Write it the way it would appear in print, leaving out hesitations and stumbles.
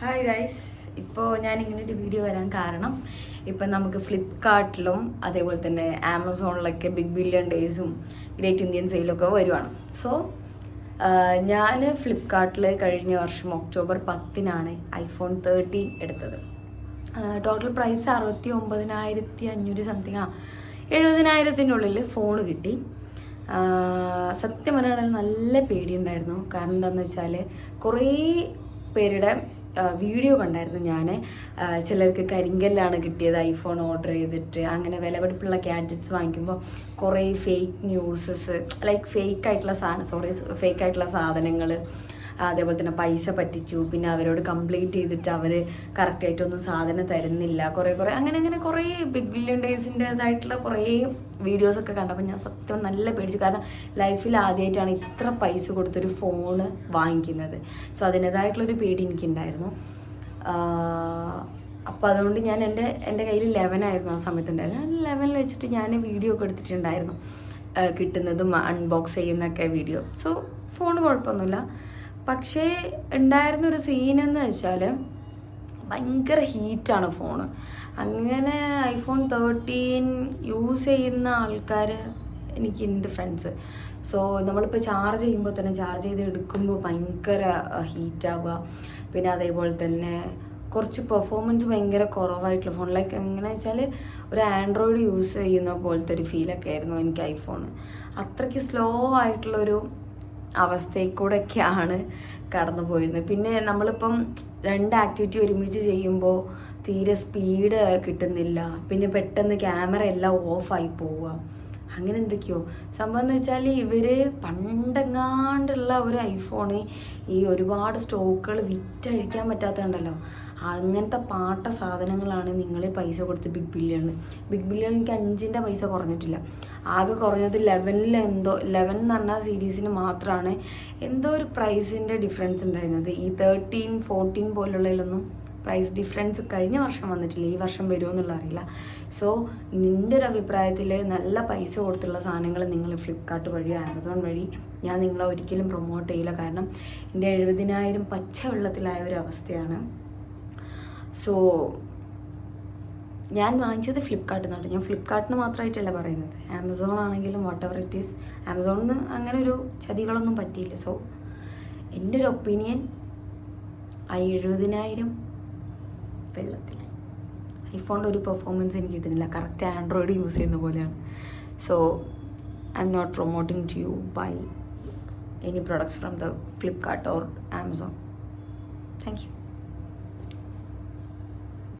Hi guys, ഇപ്പോൾ ഞാനിങ്ങനെ ഒരു വീഡിയോ വരാൻ കാരണം ഇപ്പം നമുക്ക് ഫ്ലിപ്കാർട്ടിലും അതേപോലെ തന്നെ ആമസോണിലൊക്കെ ബിഗ് ബില്യൺ ഡേയ്സും ഗ്രേറ്റ് ഇന്ത്യൻ സെയിലൊക്കെ വരുവാണ്. സോ ഞാൻ ഫ്ലിപ്കാർട്ടിൽ കഴിഞ്ഞ വർഷം ഒക്ടോബർ 10-നാണ് iPhone 13 എടുത്തത്. ടോട്ടൽ പ്രൈസ് 69,500 സംതിങ്, 70,000-ൻ്റെ ഉള്ളിൽ ഫോൺ കിട്ടി. സത്യം പറയുകയാണെങ്കിൽ നല്ല പേടിയുണ്ടായിരുന്നു. കാരണം എന്താണെന്ന് വെച്ചാൽ കുറേ പേരുടെ വീഡിയോ കണ്ടായിരുന്നു ഞാൻ. ചിലർക്ക് കരിങ്കല്ലാണ് കിട്ടിയത് ഐഫോൺ ഓർഡർ ചെയ്തിട്ട്. അങ്ങനെ വിലപിടിപ്പുള്ള ഗാഡ്ജറ്റ്സ് വാങ്ങിക്കുമ്പോൾ കുറേ ഫേക്ക് ന്യൂസസ്, ലൈക്ക് ഫേക്ക് ആയിട്ടുള്ള സാധനങ്ങൾ, അതേപോലെ തന്നെ പൈസ പറ്റിച്ചു, പിന്നെ അവരോട് കംപ്ലീറ്റ് ചെയ്തിട്ട് അവർ കറക്റ്റായിട്ടൊന്നും സാധനം തരുന്നില്ല, അങ്ങനെ കുറേ ബിഗ് ബില്യൺ ഡേയ്സിൻ്റെതായിട്ടുള്ള കുറേ വീഡിയോസൊക്കെ കണ്ടപ്പോൾ ഞാൻ സത്യം നല്ല പേടിച്ചു. കാരണം ലൈഫിൽ ആദ്യമായിട്ടാണ് ഇത്ര പൈസ കൊടുത്തൊരു ഫോണ് വാങ്ങിക്കുന്നത്. സോ അതിൻ്റേതായിട്ടുള്ളൊരു പേടി എനിക്കുണ്ടായിരുന്നു. അപ്പോൾ അതുകൊണ്ട് ഞാൻ എൻ്റെ കയ്യിൽ 11 ആയിരുന്നു ആ സമയത്തുണ്ടായിരുന്നു. 11 വെച്ചിട്ട് ഞാൻ വീഡിയോ ഒക്കെ എടുത്തിട്ടുണ്ടായിരുന്നു, കിട്ടുന്നതും അൺബോക്സ് ചെയ്യുന്നൊക്കെ വീഡിയോ. സോ ഫോൺ കുഴപ്പമൊന്നുമില്ല. പക്ഷേ ഉണ്ടായിരുന്നൊരു സീനെന്ന് വെച്ചാൽ ഭയങ്കര ഹീറ്റാണ് ഫോണ്. അങ്ങനെ ഐഫോൺ 13 യൂസ് ചെയ്യുന്ന ആൾക്കാർ എനിക്കുണ്ട്, ഫ്രണ്ട്സ്. സോ നമ്മളിപ്പോൾ ചാർജ് ചെയ്യുമ്പോൾ തന്നെ ചാർജ് ചെയ്ത് എടുക്കുമ്പോൾ ഭയങ്കര ഹീറ്റാവുക. പിന്നെ അതേപോലെ തന്നെ കുറച്ച് പെർഫോമൻസ് ഭയങ്കര കുറവായിട്ടുള്ള ഫോൺ, ലൈക്ക് എങ്ങനെ വെച്ചാൽ ഒരു ആൻഡ്രോയിഡ് യൂസ് ചെയ്യുന്ന പോലത്തെ ഒരു ഫീലൊക്കെ ആയിരുന്നു എനിക്ക് ഐഫോൺ. അത്രയ്ക്ക് സ്ലോ ആയിട്ടുള്ളൊരു അവസ്ഥയിൽ കൂടെയൊക്കെയാണ് കടന്നു പോയിരുന്നത്. പിന്നെ നമ്മളിപ്പം 2 ആക്ടിവിറ്റി ഒരുമിച്ച് ചെയ്യുമ്പോൾ തീരെ സ്പീഡ് കിട്ടുന്നില്ല. പിന്നെ പെട്ടെന്ന് ക്യാമറ എല്ലാം ഓഫായി പോവുക, അങ്ങനെ എന്തൊക്കെയോ സംഭവം. എന്ന് വെച്ചാൽ ഇവർ പണ്ടെങ്ങാണ്ടുള്ള ഒരു ഐഫോണ് ഈ ഒരുപാട് സ്റ്റോക്കുകൾ വിറ്റഴിക്കാൻ പറ്റാത്തതുണ്ടല്ലോ, അങ്ങനത്തെ പാട്ട സാധനങ്ങളാണ് നിങ്ങൾ പൈസ കൊടുത്ത് ബിഗ് ബില്യൺ എനിക്ക് 5-ൻ്റെ പൈസ കുറഞ്ഞിട്ടില്ല. ആകെ കുറഞ്ഞത് 11 എന്ന് പറഞ്ഞ സീരീസിന് മാത്രമാണ് എന്തോ ഒരു പ്രൈസിൻ്റെ ഡിഫറൻസ് ഉണ്ടായിരുന്നത്. ഈ 13, 14 പോലുള്ളതിലൊന്നും പ്രൈസ് ഡിഫറൻസ് കഴിഞ്ഞ വർഷം വന്നിട്ടില്ല. ഈ വർഷം വരുമോ എന്നുള്ള അറിയില്ല. സോ നിൻ്റെ ഒരു അഭിപ്രായത്തിൽ നല്ല പൈസ കൊടുത്തുള്ള സാധനങ്ങൾ നിങ്ങൾ ഫ്ലിപ്കാർട്ട് വഴി ആമസോൺ വഴി ഞാൻ നിങ്ങളെ ഒരിക്കലും പ്രൊമോട്ട് ചെയ്യില്ല. കാരണം എൻ്റെ 70,000 പച്ച വെള്ളത്തിലായ ഒരു അവസ്ഥയാണ്. സോ ഞാൻ വാങ്ങിച്ചത് ഫ്ലിപ്കാർട്ടിൽ നിന്നാണ്. ഞാൻ ഫ്ലിപ്കാർട്ടിന് മാത്രമായിട്ടല്ല പറയുന്നത്, ആമസോൺ ആണെങ്കിലും വാട്ട് എവർ ഇറ്റ് ഈസ്, ആമസോണിന് അങ്ങനെ ഒരു ചതികളൊന്നും പറ്റിയില്ല. സോ എൻ്റെ ഒരു ഒപ്പീനിയൻ, 70,000 വെള്ളത്തിലായി. ഐഫോണിൻ്റെ ഒരു പെർഫോമൻസ് എനിക്ക് കിട്ടുന്നില്ല, കറക്റ്റ് ആൻഡ്രോയിഡ് യൂസ് ചെയ്യുന്ന പോലെയാണ്. So I am not promoting to you by any products from the Flipkart or Amazon. Thank U.